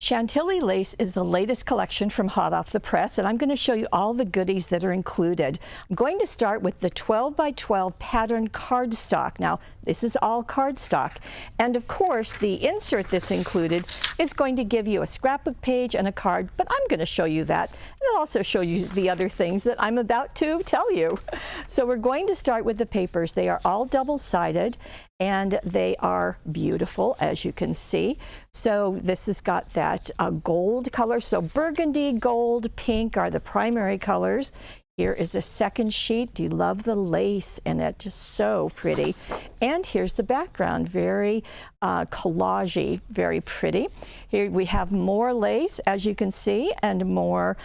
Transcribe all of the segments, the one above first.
Chantilly Lace is the latest collection from hot off the press, and I'm going to show you all the goodies that are included. I'm going to start with the 12 by 12 pattern cardstock. Now, this is all cardstock, and of course, the insert that's included is going to give you a scrapbook page and a card, but I'm going to show you that, and I'll also show you the other things that I'm about to tell you. So we're going to start with the papers. They are all double-sided, and they are beautiful, as you can see. So this has got that gold color. So burgundy, gold, pink are the primary colors. Here is a second sheet. Do you love the lace in it? Just so pretty. And here's the background, very collagey, very pretty. Here we have more lace, as you can see, and more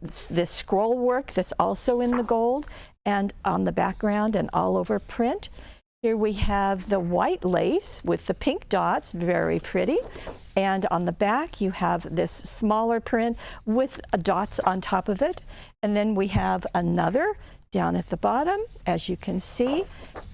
this scroll work that's also in the gold and on the background and all over print. Here we have the white lace with the pink dots, very pretty. And on the back, you have this smaller print with dots on top of it. And then we have another down at the bottom, as you can see,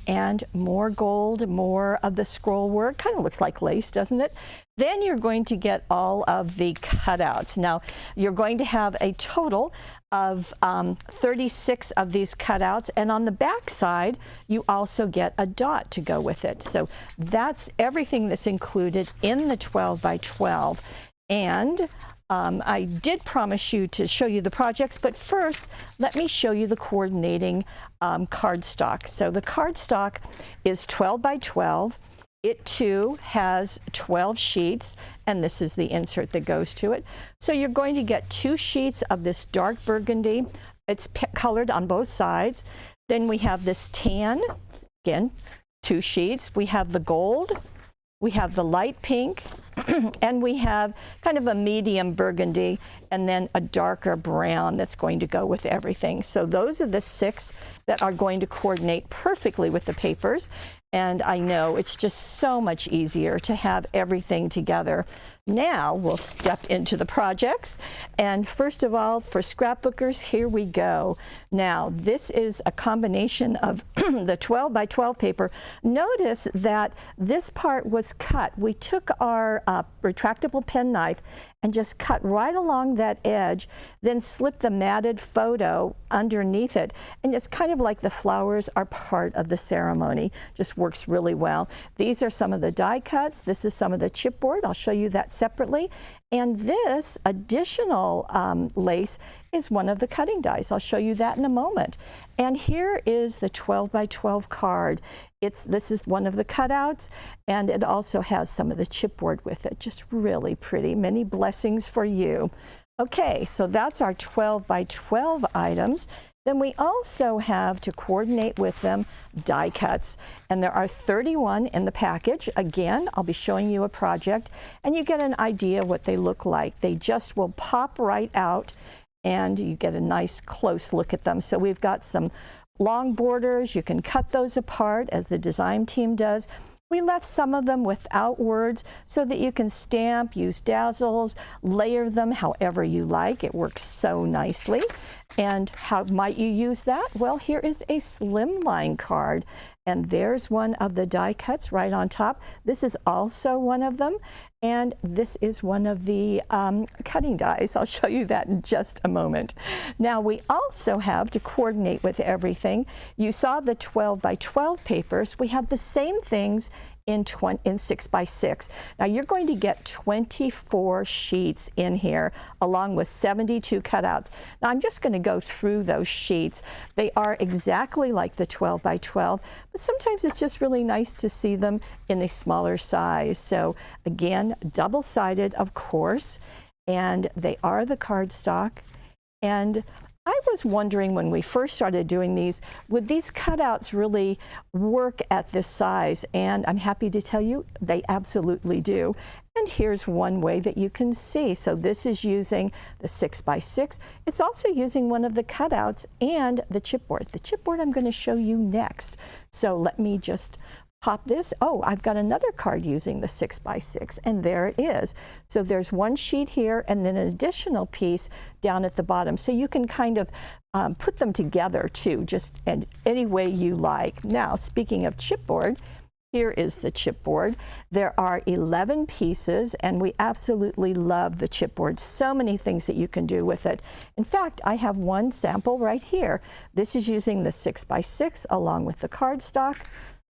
and more gold, more of the scroll work. Kind of looks like lace, doesn't it? Then you're going to get all of the cutouts. Now, you're going to have a total of 36 of these cutouts, and on the back side you also get a dot to go with it. So that's everything that's included in the 12 by 12. And I did promise you to show you the projects, but first let me show you the coordinating cardstock. So the cardstock is 12 by 12. It too has 12 sheets, and this is the insert that goes to it. So you're going to get 2 sheets of this dark burgundy. It's colored on both sides. Then we have this tan, again, 2 sheets. We have the gold, we have the light pink, and we have kind of a medium burgundy and then a darker brown that's going to go with everything. So those are the 6 that are going to coordinate perfectly with the papers. And I know it's just so much easier to have everything together. Now we'll step into the projects. And first of all, for scrapbookers, here we go. Now, this is a combination of the 12 by 12 paper. Notice that this part was cut. We took our retractable penknife and just cut right along that edge, then slipped the matted photo underneath it. And it's kind of like the flowers are part of the ceremony. Just works really well. These are some of the die cuts. This is some of the chipboard. I'll show you that separately. And this additional lace is one of the cutting dies. I'll show you that in a moment. And here is the 12 by 12 card. This is one of the cutouts, and it also has some of the chipboard with it. Just really pretty. Many blessings for you. Okay, so that's our 12 by 12 items. Then we also have, to coordinate with them, die cuts. And there are 31 in the package. Again, I'll be showing you a project, and you get an idea what they look like. They just will pop right out, and you get a nice close look at them. So we've got some long borders. You can cut those apart, as the design team does. We left some of them without words so that you can stamp, use dazzles, layer them however you like. It works so nicely. And how might you use that? Well, here is a slimline card. And there's one of the die cuts right on top. This is also one of them. And this is one of the cutting dies. I'll show you that in just a moment. Now, we also have, to coordinate with everything, you saw the 12 by 12 papers. We have the same things in 6 by 6. Now, you're going to get 24 sheets in here, along with 72 cutouts. Now, I'm just going to go through those sheets. They are exactly like the 12 by 12, but sometimes it's just really nice to see them in a smaller size. So again, double-sided, of course, and they are the cardstock. And I was wondering, when we first started doing these, would these cutouts really work at this size? And I'm happy to tell you they absolutely do. And here's one way that you can see. So this is using the 6 by 6. It's also using one of the cutouts and the chipboard. The chipboard I'm going to show you next. So let me just pop this. Oh, I've got another card using the 6 by 6, and there it is. So there's one sheet here and then an additional piece down at the bottom. So you can kind of put them together too, just any way you like. Now, speaking of chipboard, Here is the chipboard. There are 11 pieces, and we absolutely love the chipboard. So many things that you can do with it. In fact, I have one sample right here. This is using the 6x6 along with the cardstock.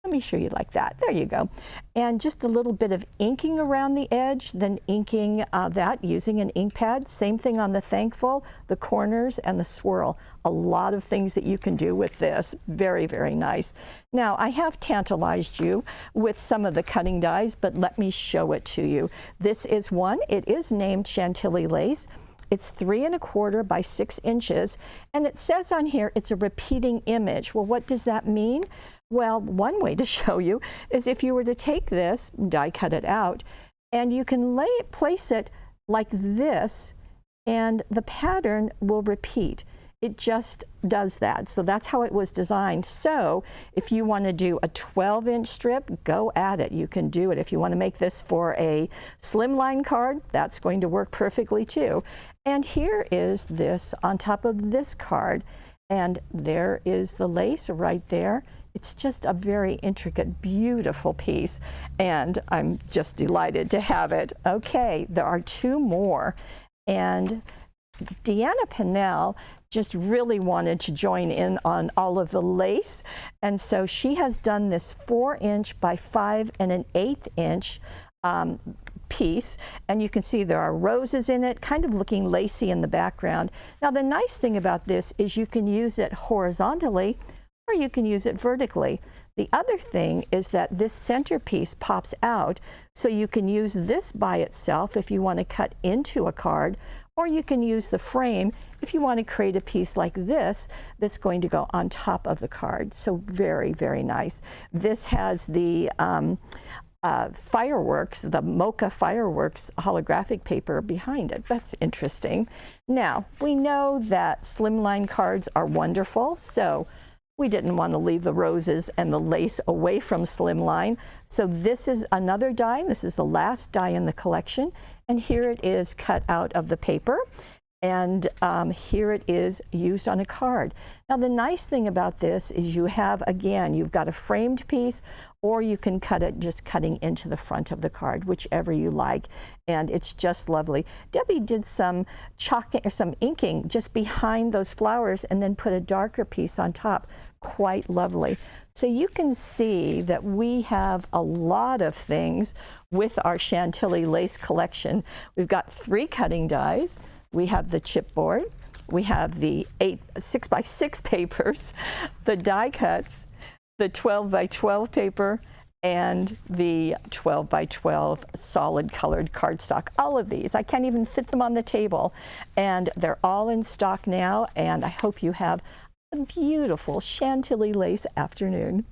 Let me show you like that. There you go. And just a little bit of inking around the edge, then inking that using an ink pad. Same thing on the thankful, the corners, and the swirl. A lot of things that you can do with this. Very, very nice. Now, I have tantalized you with some of the cutting dies, but let me show it to you. This is one. It is named Chantilly Lace. It's 3 1/4 by 6 inches, and it says on here it's a repeating image. Well, what does that mean? Well, one way to show you is if you were to take this, die cut it out, and you can place it like this, and the pattern will repeat. It just does that. So that's how it was designed. So if you want to do a 12-inch strip, go at it. You can do it. If you want to make this for a slimline card, that's going to work perfectly too. And here is this on top of this card. And there is the lace right there. It's just a very intricate, beautiful piece, and I'm just delighted to have it. Okay, there are 2 more, and Deanna Pinnell just really wanted to join in on all of the lace, and so she has done this 4-inch by 5 1/8 inch piece, and you can see there are roses in it, kind of looking lacy in the background. Now, the nice thing about this is you can use it horizontally, or you can use it vertically. The other thing is that this centerpiece pops out, so you can use this by itself if you want to cut into a card, or you can use the frame if you want to create a piece like this that's going to go on top of the card. So very, very nice. This has the fireworks, the mocha fireworks holographic paper behind it. That's interesting. Now, we know that slimline cards are wonderful, so we didn't want to leave the roses and the lace away from slimline. So this is another die. This is the last die in the collection. And here it is cut out of the paper. And here it is used on a card. Now, the nice thing about this is you have, again, you've got a framed piece, or you can cut it just cutting into the front of the card, whichever you like. And it's just lovely. Debbie did some chalking or some inking just behind those flowers and then put a darker piece on top. Quite lovely. So you can see that we have a lot of things with our Chantilly Lace collection. We've got 3 cutting dies. We have the chipboard, we have the 6x6 papers, the die cuts, the 12x12 paper, and the 12x12 solid colored cardstock. All of these, I can't even fit them on the table, and they're all in stock now, and I hope you have a beautiful Chantilly Lace afternoon.